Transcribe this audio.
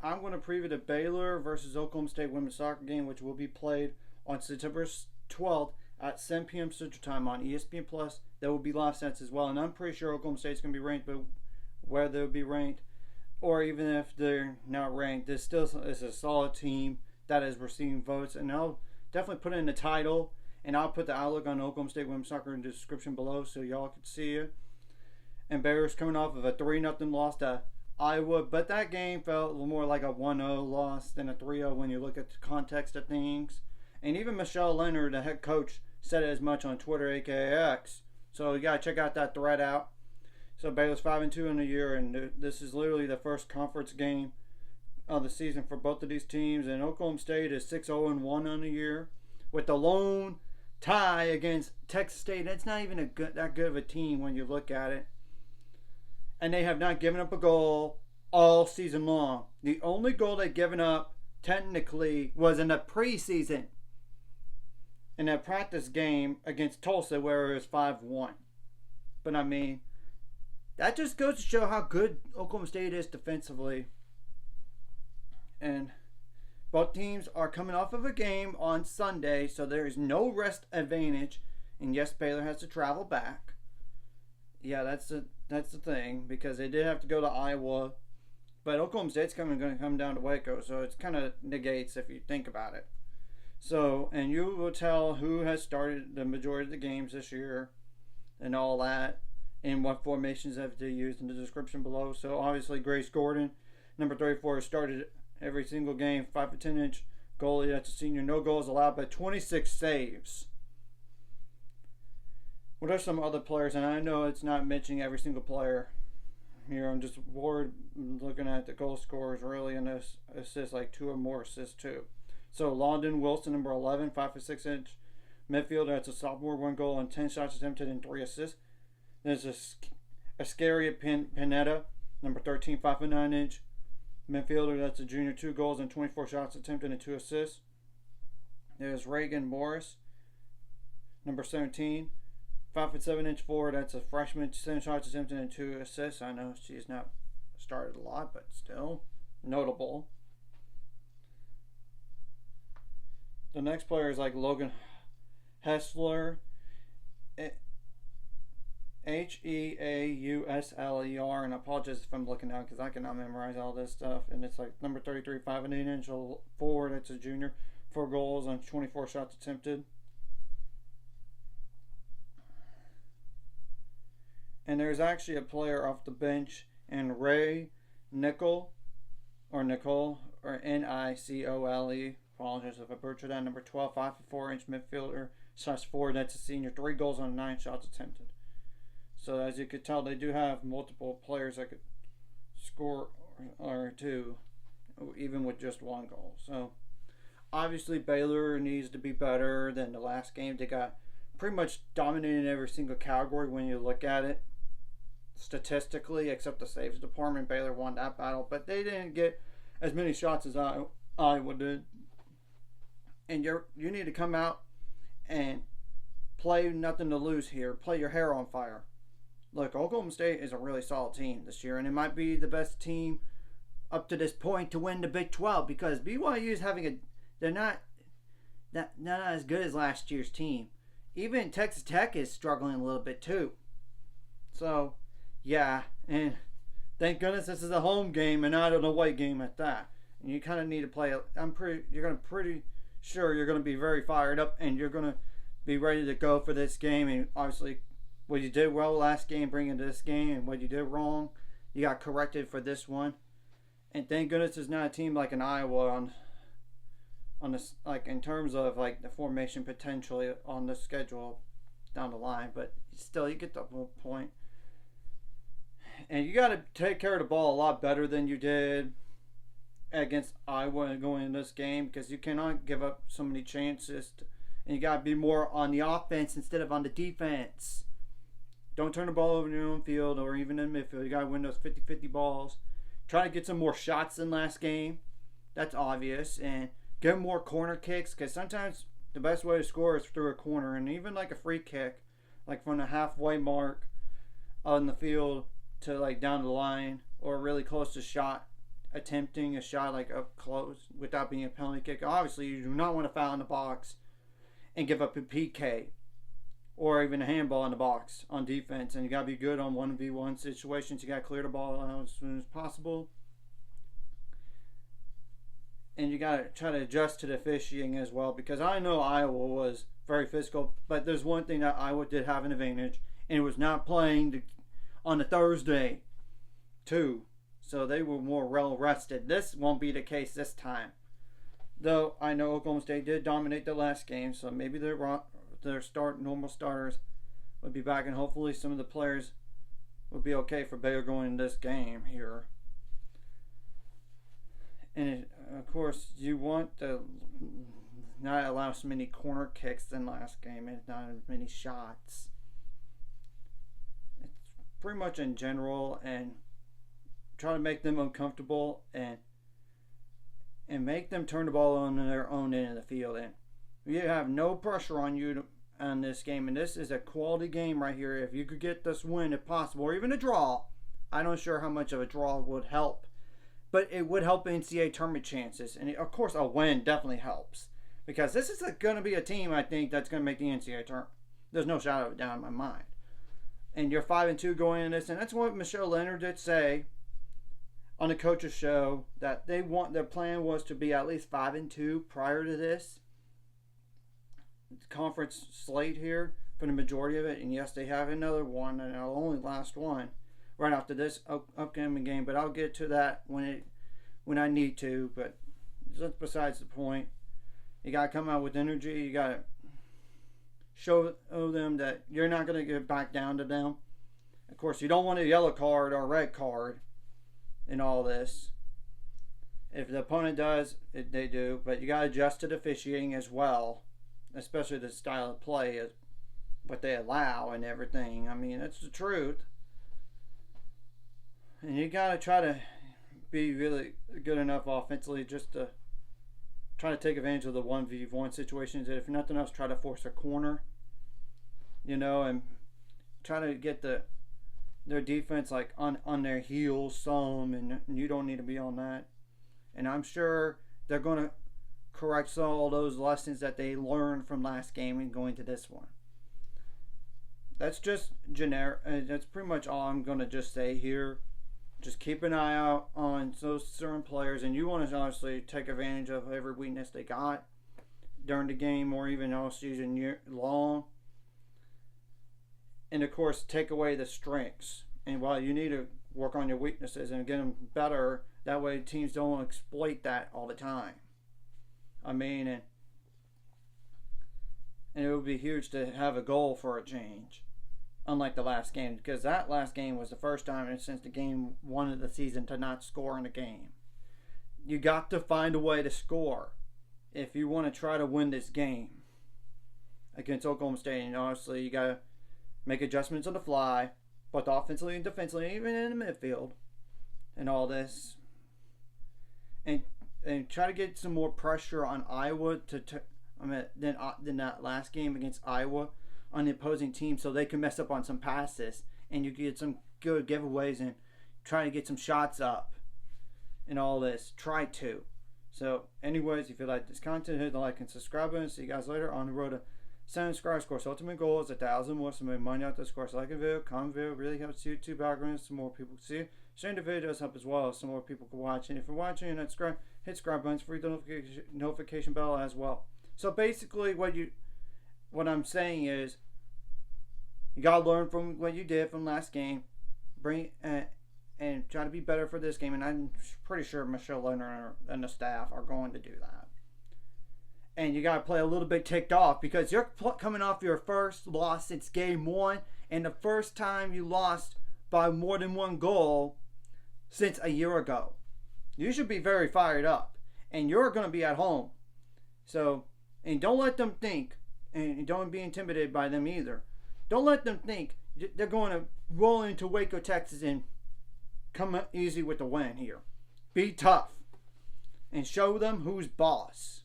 I'm going to preview the Baylor versus Oklahoma State women's soccer game, which will be played on September 12th at 7 p.m. Central Time on ESPN Plus. There will be live sets as well, and I'm pretty sure Oklahoma State's going to be ranked, but where they'll be ranked, or even if they're not ranked, this still is a solid team that is receiving votes, and I'll definitely put it in the title, and I'll put the outlook on Oklahoma State women's soccer in the description below so y'all can see it. And Baylor's coming off of a 3-0 loss to Iowa, but that game felt a little more like a 1-0 loss than a 3-0 when you look at the context of things. And even Michelle Leonard, the head coach, said as much on Twitter, aka X. So you gotta check out that thread out. So Baylor's 5-2 in the year, and this is literally the first conference game of the season for both of these teams. And Oklahoma State is 6-0-1 on the year, with the lone tie against Texas State. That's not even that good of a team when you look at it. And they have not given up a goal all season long. The only goal they've given up, technically, was in the preseason, in that practice game against Tulsa, where it was 5-1. But I mean, that just goes to show how good Oklahoma State is defensively. And both teams are coming off of a game on Sunday, so there is no rest advantage. And yes, Baylor has to travel back. Yeah, that's the thing, because they did have to go to Iowa, but Oklahoma State's going to come down to Waco, so it's kind of negates if you think about it. So, and you will tell who has started the majority of the games this year and all that, and what formations have they used in the description below. So obviously Grace Gordon, number 34, started every single game, 5'10" goalie. That's a senior. No goals allowed, but 26 saves. What are some other players? And I know it's not mentioning every single player here. I'm just bored looking at the goal scorers really, and assists, like 2 or more assists too. So London Wilson, number 11, 5'6" midfielder. That's a sophomore, 1 goal and 10 shots attempted and 3 assists. There's Ascaria Pineda, number 13, 5'9" midfielder. That's a junior, 2 goals and 24 shots attempted and 2 assists. There's Reagan Morris, number 17, 5'7" forward. That's a freshman, 10 shots attempted and 2 assists. I know she's not started a lot, but still notable. The next player is like Logan Hessler, Heausler, and I apologize if I'm looking down because I cannot memorize all this stuff. And it's like number 33, 5'8" forward. That's a junior, 4 goals and 24 shots attempted. And there's actually a player off the bench, and Ray Nicole, or Nicole, or Nicole. Apologize if I butchered that. Number 12, 5'4" midfielder, /4. That's a senior, 3 goals on 9 shots attempted. So as you could tell, they do have multiple players that could score or 2, even with just 1 goal. So obviously Baylor needs to be better than the last game. They got pretty much dominated every single category when you look at it statistically, except the saves department. Baylor won that battle, but they didn't get as many shots as Iowa did. And you need to come out and play nothing to lose here. Play your hair on fire. Look, Oklahoma State is a really solid team this year, and it might be the best team up to this point to win the Big 12, because BYU is having they're not as good as last year's team. Even Texas Tech is struggling a little bit too. So, yeah, and thank goodness this is a home game and not an away game at that. And you kind of need to play. You're pretty sure you're going to be very fired up, and you're going to be ready to go for this game. And obviously, what you did well last game, bring into this game, and what you did wrong, you got corrected for this one. And thank goodness there's not a team like an Iowa on this, like in terms of like the formation potentially on the schedule down the line. But still, you get the point. And you got to take care of the ball a lot better than you did against Iowa going in this game, because you cannot give up so many chances. And you got to be more on the offense instead of on the defense. Don't turn the ball over in your own field or even in midfield. You got to win those 50-50 balls. Try to get some more shots than last game. That's obvious. And get more corner kicks, because sometimes the best way to score is through a corner. And even like a free kick, like from the halfway mark on the field to like down the line or really close to shot attempting a shot like up close without being a penalty kick. Obviously, you do not want to foul in the box and give up a PK or even a handball in the box on defense. And you got to be good on 1v1 situations. You got to clear the ball out as soon as possible. And you got to try to adjust to the officiating as well, because I know Iowa was very physical, but there's one thing that Iowa did have an advantage, and it was not playing on a Thursday too. So they were more well rested. This won't be the case this time. Though I know Oklahoma State did dominate the last game, so maybe their normal starters would be back, and hopefully some of the players would be okay for Baylor going in this game here. And of course, you want to not allow so many corner kicks than last game, and not as many shots. It's pretty much in general, and try to make them uncomfortable and make them turn the ball on their own end of the field. And you have no pressure on you on this game, and this is a quality game right here. If you could get this win, if possible, or even a draw, I'm not sure how much of a draw would help, but it would help NCAA tournament chances. And of course, a win definitely helps, because this is going to be a team, I think, that's going to make the NCAA tournament. There's no shadow of a doubt in my mind. And you're 5-2 going in this, and that's what Michelle Leonard did say on the coach's show, that their plan was to be at least 5-2 prior to this conference slate here for the majority of it. And yes, they have another one, and it'll only last one right after this upcoming game, but I'll get to that when I need to. But that's besides the point. You got to come out with energy. You got to show them that you're not going to get back down to them. Of course, you don't want a yellow card or a red card in all this. If the opponent does, they do. But you got to adjust to the officiating as well, especially the style of play, what they allow and everything. I mean, that's the truth. And you got to try to be really good enough offensively just to try to take advantage of the 1v1 situations. And if nothing else, try to force a corner, and try to get their defense like on their heels some, and you don't need to be on that. And I'm sure they're going to correct all those lessons that they learned from last game and going to this one. That's just generic. That's pretty much all I'm going to just say here. Just keep an eye out on those certain players, and you want to honestly take advantage of every weakness they got during the game or even all season long. And of course, take away the strengths. And while you need to work on your weaknesses and get them better, that way teams don't exploit that all the time. I mean, and it would be huge to have a goal for a change, unlike the last game, because that last game was the first time since the game 1 of the season to not score in a game. You got to find a way to score if you want to try to win this game against Oklahoma State. And honestly, you got to make adjustments on the fly, both offensively and defensively, even in the midfield and all this. And try to get some more pressure on Iowa than that last game against Iowa on the opposing team, so they can mess up on some passes and you get some good giveaways and try to get some shots up and all this. Try to. So anyways, if you like this content, hit the like and subscribe button. See you guys later on the road to 7 subscribers. Of course, ultimate goal is 1,000 more. So make money out this course. Like a video, comment video, really helps YouTube algorithms so more people can see it. Sharing the video does help as well, so more people can watch. And if you're watching and not subscribe, hit subscribe buttons for the notification bell as well. So basically, what I'm saying is, you gotta learn from what you did from last game, and try to be better for this game. And I'm pretty sure Michelle Leonard and the staff are going to do that. And you gotta play a little bit ticked off, because you're coming off your first loss since game 1, and the first time you lost by more than 1 goal since a year ago. You should be very fired up, and you're going to be at home. So, and don't let them think, and don't be intimidated by them either. Don't let them think they're going to roll into Waco, Texas and come easy with the win here. Be tough and show them who's boss.